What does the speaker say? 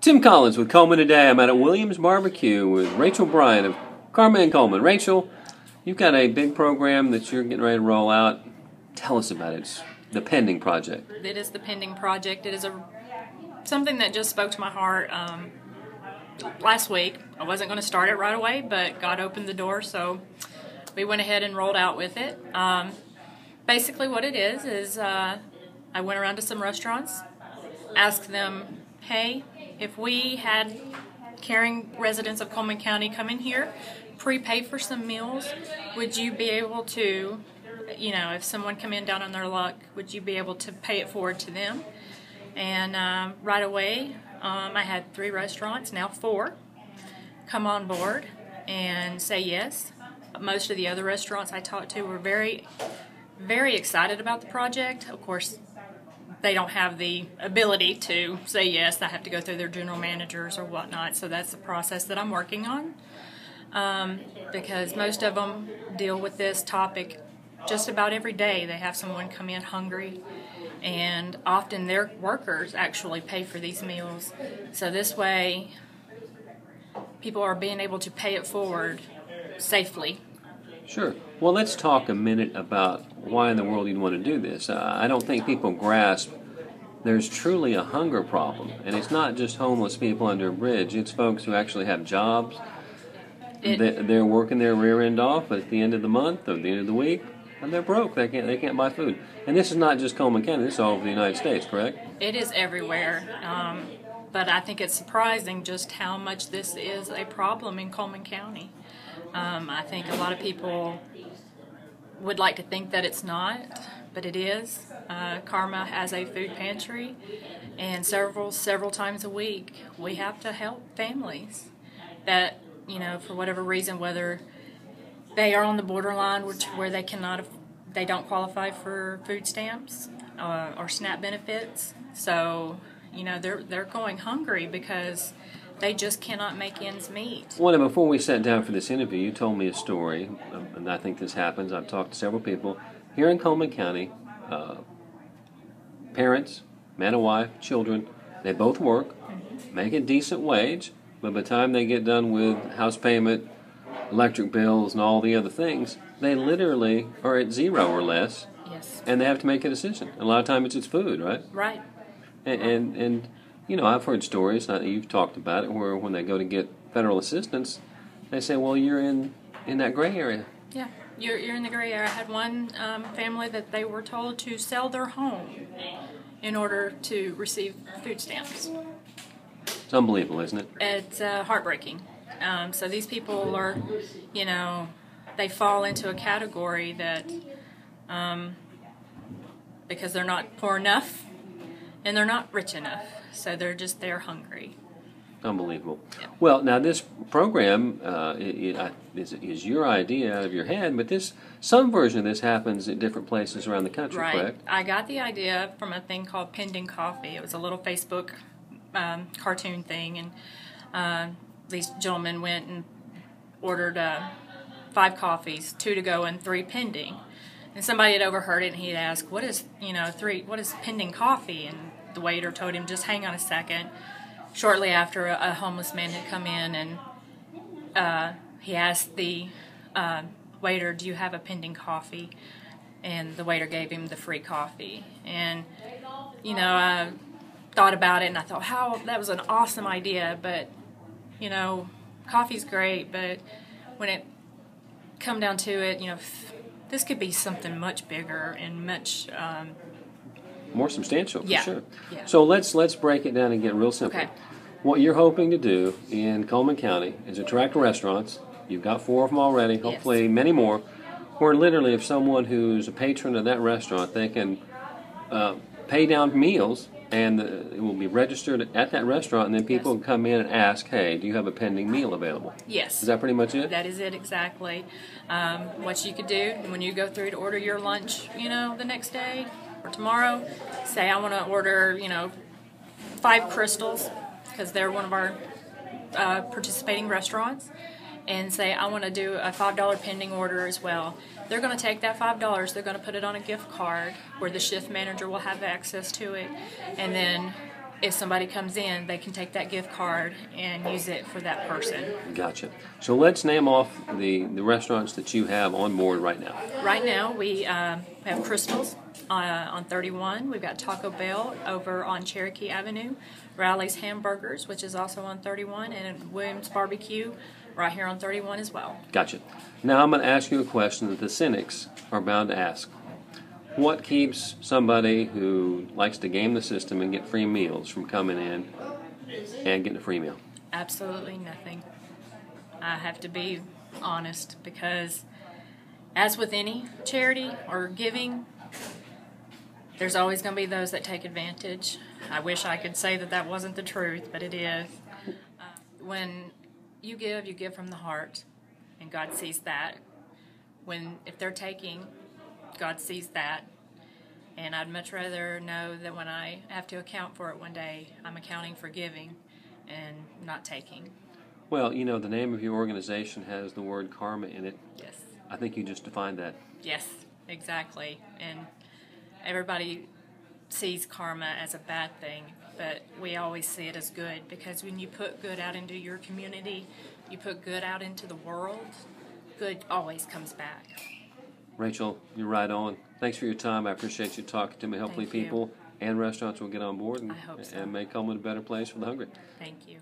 Tim Collins with Cullman today. I'm at Williams Barbecue with Rachel Bryant of Cullman and Cullman. Rachel, you've got a big program that you're getting ready to roll out. Tell us about it. It's the pending project. It is the pending project. It is something that just spoke to my heart last week. I wasn't going to start it right away, but God opened the door, so we went ahead and rolled out with it. Basically what it is I went around to some restaurants, asked them, hey, if we had caring residents of Cullman County come in here, prepay for some meals, would you be able to, if someone come in down on their luck, would you be able to pay it forward to them? And right away, I had 3 restaurants, now 4, come on board and say yes. Most of the other restaurants I talked to were very, very excited about the project. Of course, they don't have the ability to say yes. I have to go through their general managers or whatnot, so that's the process that I'm working on, because most of them deal with this topic just about every day. They have someone come in hungry, and often their workers actually pay for these meals. So this way, people are being able to pay it forward safely. Sure. Well, let's talk a minute about why in the world you'd want to do this. I don't think people grasp there's truly a hunger problem, and it's not just homeless people under a bridge. It's folks who actually have jobs. They're working their rear end off, but at the end of the month or the end of the week, and they're broke. They can't buy food. And this is not just Cullman County. This is all over the United States, correct? It is everywhere. But I think it's surprising just how much this is a problem in Cullman County. I think a lot of people would like to think that it's not, but it is. Karma has a food pantry, and several times a week we have to help families that, for whatever reason, whether they are on the borderline where they don't qualify for food stamps or SNAP benefits. So, they're going hungry because they just cannot make ends meet. Well, before we sat down for this interview, you told me a story, and I think this happens. I've talked to several people here in Cullman County. Parents, man and wife, children, they both work, make a decent wage, but by the time they get done with house payment, electric bills, and all the other things, they literally are at zero or less. Yes. And they have to make a decision. A lot of times it's food, right? Right. And I've heard stories, you've talked about it, where when they go to get federal assistance, they say, well, you're in that gray area. Yeah, you're in the gray area. I had one family that they were told to sell their home in order to receive food stamps. It's unbelievable, isn't it? It's heartbreaking. So these people are, they fall into a category that, because they're not poor enough and they're not rich enough, so they're hungry. Unbelievable. Yeah. Well, now this program is your idea out of your head, but some version of this happens at different places around the country, right. Correct? I got the idea from a thing called Pending Coffee. It was a little Facebook cartoon thing, and these gentlemen went and ordered 5 coffees, 2 to go and 3 pending. And somebody had overheard it, and he'd asked, what is pending coffee? And the waiter told him, just hang on a second. Shortly after, a homeless man had come in, and he asked the waiter, do you have a pending coffee? And the waiter gave him the free coffee. And, I thought about it, and I thought, that was an awesome idea, but, coffee's great, but when it come down to it, this could be something much bigger and much more substantial, for sure. Yeah. So let's break it down and get real simple. Okay. What you're hoping to do in Cullman County is attract restaurants. You've got 4 of them already, hopefully yes. many more, where literally if someone who's a patron of that restaurant, they can pay down meals, and it will be registered at that restaurant, and then people Yes. can come in and ask, hey, do you have a pending meal available? Yes. Is that pretty much it? That is it, exactly. What you could do when you go through to order your lunch, the next day or tomorrow, say I want to order, 5 crystals, because they're one of our participating restaurants, and say I want to do a $5 pending order as well. They're going to take that $5, they're going to put it on a gift card where the shift manager will have access to it, and then if somebody comes in, they can take that gift card and use it for that person. Gotcha. So let's name off the restaurants that you have on board right now. Right now, we have Crystal's on 31. We've got Taco Bell over on Cherokee Avenue. Riley's Hamburgers, which is also on 31, and Williams Barbecue right here on 31 as well. Gotcha. Now I'm going to ask you a question that the cynics are bound to ask. What keeps somebody who likes to game the system and get free meals from coming in and getting a free meal? Absolutely nothing. I have to be honest, because as with any charity or giving, there's always going to be those that take advantage. I wish I could say that that wasn't the truth, but it is. When you give from the heart, and God sees that. If they're taking, God sees that. And I'd much rather know that when I have to account for it one day, I'm accounting for giving and not taking. Well, you know, the name of your organization has the word karma in it. Yes. I think you just defined that. Yes, exactly. And everybody sees karma as a bad thing, but we always see it as good, because when you put good out into your community, you put good out into the world, good always comes back. Rachel, you're right on. Thanks for your time. I appreciate you talking to me. Hopefully Thank you. people and restaurants will get on board I hope so. and make Cullman a better place for the hungry. Thank you.